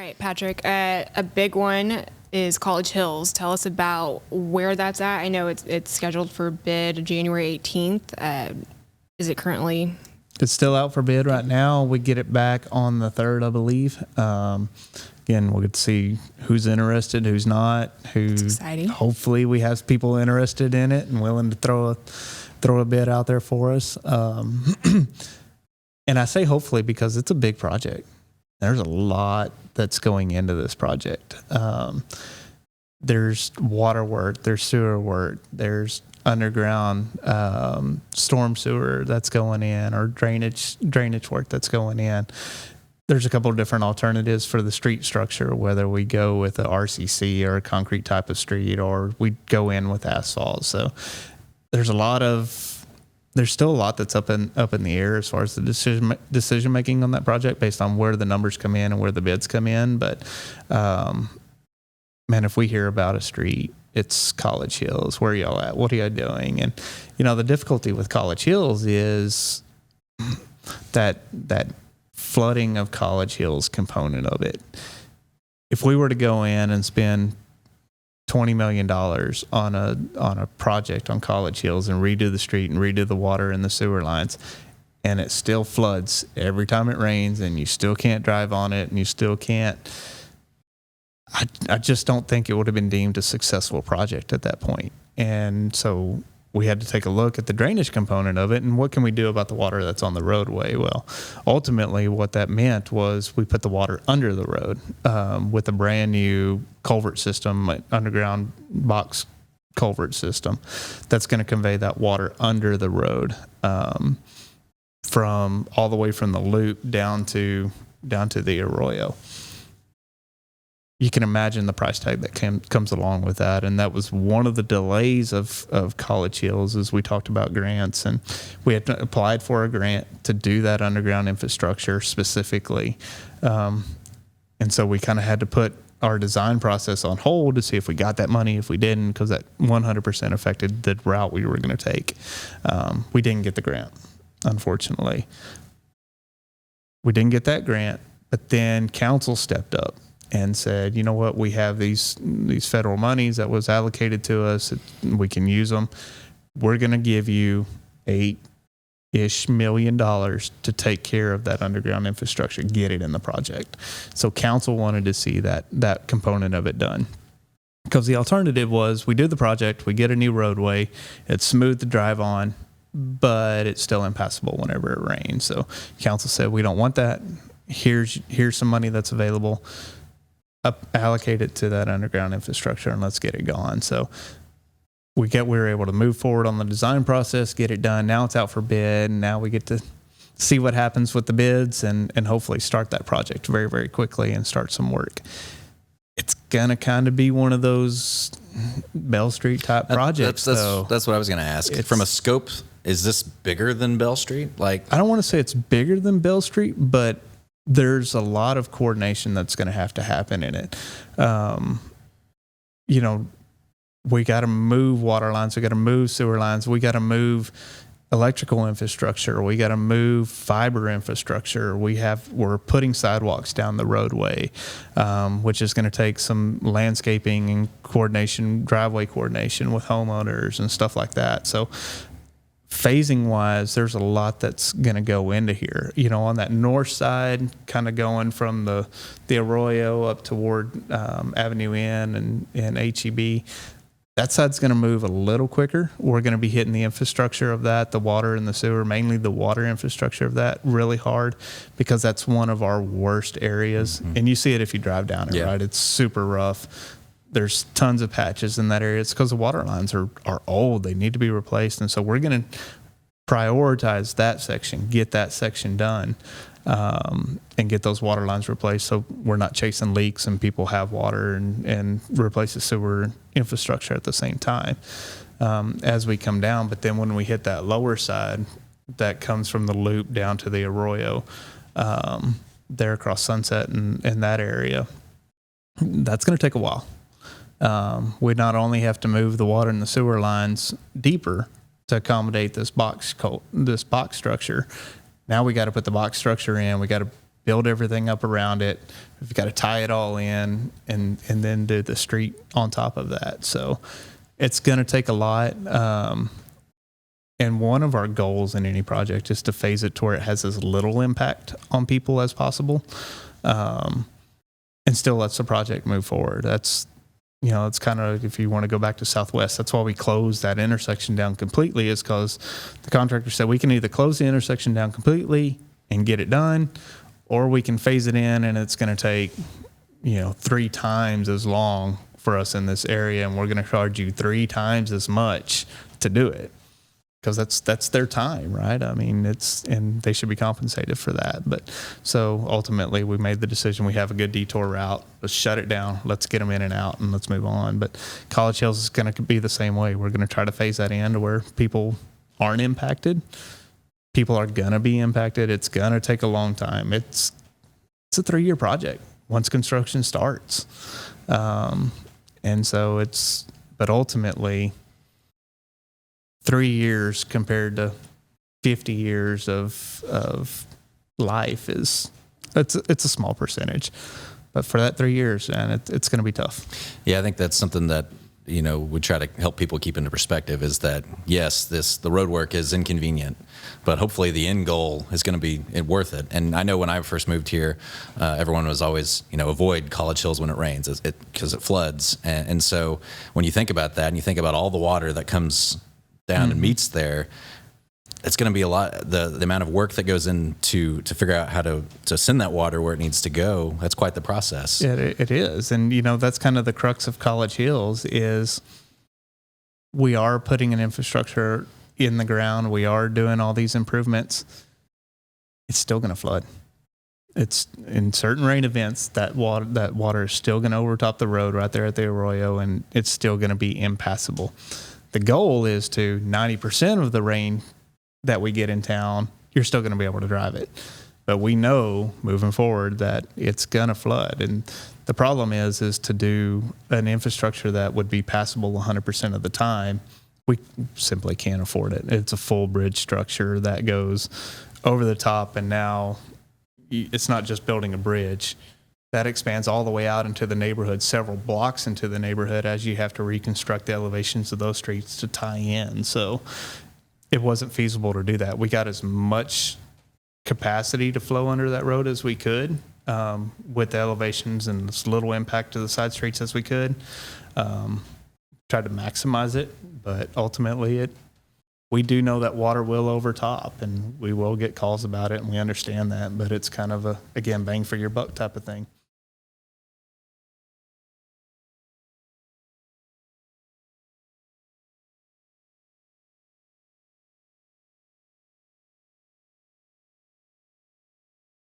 right, Patrick. A big one is College Hills. Tell us about where that's at. I know it's scheduled for bid January 18th. Is it currently? It's still out for bid right now. We get it back on the 3rd, I believe. Again, we'll get to see who's interested, who's not. It's exciting. Hopefully we have people interested in it and willing to throw a bid out there for us. And I say hopefully because it's a big project. There's a lot that's going into this project. There's water work, there's sewer work, there's underground storm sewer that's going in, or drainage work that's going in. There's a couple of different alternatives for the street structure, whether we go with a RCC or a concrete type of street, or we go in with asphalt. So there's still a lot that's up in the air as far as the decision making on that project, based on where the numbers come in and where the bids come in. But man, if we hear about a street, it's College Hills. Where are y'all at? What are y'all doing? And the difficulty with College Hills is that flooding of College Hills component of it. If we were to go in and spend $20 million on a project on College Hills and redo the street and redo the water and the sewer lines, and it still floods every time it rains, and you still can't drive on it, and you still can't, I just don't think it would have been deemed a successful project at that point. And so we had to take a look at the drainage component of it, and what can we do about the water that's on the roadway? Well, ultimately what that meant was we put the water under the road with a brand new culvert system, underground box culvert system that's going to convey that water under the road, from all the way from the loop down to the arroyo. You can imagine the price tag that comes along with that. And that was one of the delays of College Hills, as we talked about grants. And we had applied for a grant to do that underground infrastructure specifically. And so we kind of had to put our design process on hold to see if we got that money, if we didn't, because that 100% affected the route we were going to take. We didn't get the grant, unfortunately. We didn't get that grant, but then council stepped up and said, you know what, we have these federal monies that was allocated to us. We can use them. We're going to give you $8-ish million to take care of that underground infrastructure, get it in the project. So council wanted to see that component of it done. Because the alternative was we do the project, we get a new roadway, it's smooth to drive on, but it's still impassable whenever it rains. So council said, we don't want that. Here's some money that's available. Allocate it to that underground infrastructure and let's get it going. So we were able to move forward on the design process, get it done. Now it's out for bid, and now we get to see what happens with the bids and hopefully start that project very, very quickly and start some work. It's gonna kind of be one of those Bell Street type projects. That's what I was gonna ask. From a scope, is this bigger than Bell Street? I don't want to say it's bigger than Bell Street, but there's a lot of coordination that's going to have to happen in it. We got to move water lines. We got to move sewer lines. We got to move electrical infrastructure. We got to move fiber infrastructure. We're putting sidewalks down the roadway, which is going to take some landscaping and coordination, driveway coordination with homeowners and stuff like that. So phasing wise, there's a lot that's going to go into here. On that north side, kind of going from the Arroyo up toward Avenue N and HEB, that side's going to move a little quicker. We're going to be hitting the infrastructure of that, the water and the sewer, mainly the water infrastructure of that, really hard, because that's one of our worst areas. Mm-hmm. And you see it if you drive down it, right? It's super rough. There's tons of patches in that area. It's because the water lines are old. They need to be replaced. And so we're going to prioritize that section, get that section done, and get those water lines replaced so we're not chasing leaks and people have water, and replace the sewer infrastructure at the same time as we come down. But then when we hit that lower side that comes from the loop down to the Arroyo, there across Sunset and that area, that's going to take a while. We not only have to move the water and the sewer lines deeper to accommodate this box structure. Now we got to put the box structure in. We got to build everything up around it. We've got to tie it all in and then do the street on top of that. So it's going to take a lot. And one of our goals in any project is to phase it to where it has as little impact on people as possible, and still lets the project move forward. That's, it's kind of, if you want to go back to Southwest, that's why we closed that intersection down completely, is because the contractor said we can either close the intersection down completely and get it done, or we can phase it in and it's going to take, 3 times as long for us in this area, and we're going to charge you 3 times as much to do it. Because that's their time, right? I mean, and they should be compensated for that. But so ultimately, we made the decision. We have a good detour route. Let's shut it down. Let's get them in and out, and let's move on. But College Hills is going to be the same way. We're going to try to phase that in to where people aren't impacted. People are going to be impacted. It's going to take a long time. It's a 3-year project once construction starts, and so but ultimately, 3 years compared to 50 years of life it's a small percentage, but for that 3 years, and it's going to be tough. Yeah, I think that's something that we try to help people keep into perspective, is that yes, the road work is inconvenient, but hopefully the end goal is going to be worth it. And I know when I first moved here, everyone was always avoid College Hills when it rains, because it floods, and so when you think about that and you think about all the water that comes down and meets there, it's going to be a lot. The amount of work that goes into to figure out how to send that water where it needs to go, that's quite the process. Yeah, it is. And that's kind of the crux of College Hills, is we are putting an infrastructure in the ground. We are doing all these improvements. It's still going to flood. It's in certain rain events, that water is still going to overtop the road right there at the arroyo, and it's still going to be impassable. The goal is to 90% of the rain that we get in town, you're still going to be able to drive it. But we know moving forward that it's going to flood. And the problem is to do an infrastructure that would be passable 100% of the time, we simply can't afford it. It's a full bridge structure that goes over the top. And now it's not just building a bridge. That expands all the way out into the neighborhood, several blocks into the neighborhood, as you have to reconstruct the elevations of those streets to tie in. So it wasn't feasible to do that. We got as much capacity to flow under that road as we could, with the elevations and as little impact to the side streets as we could. Tried to maximize it, but ultimately we do know that water will overtop, and we will get calls about it, and we understand that, but it's kind of again, bang for your buck type of thing.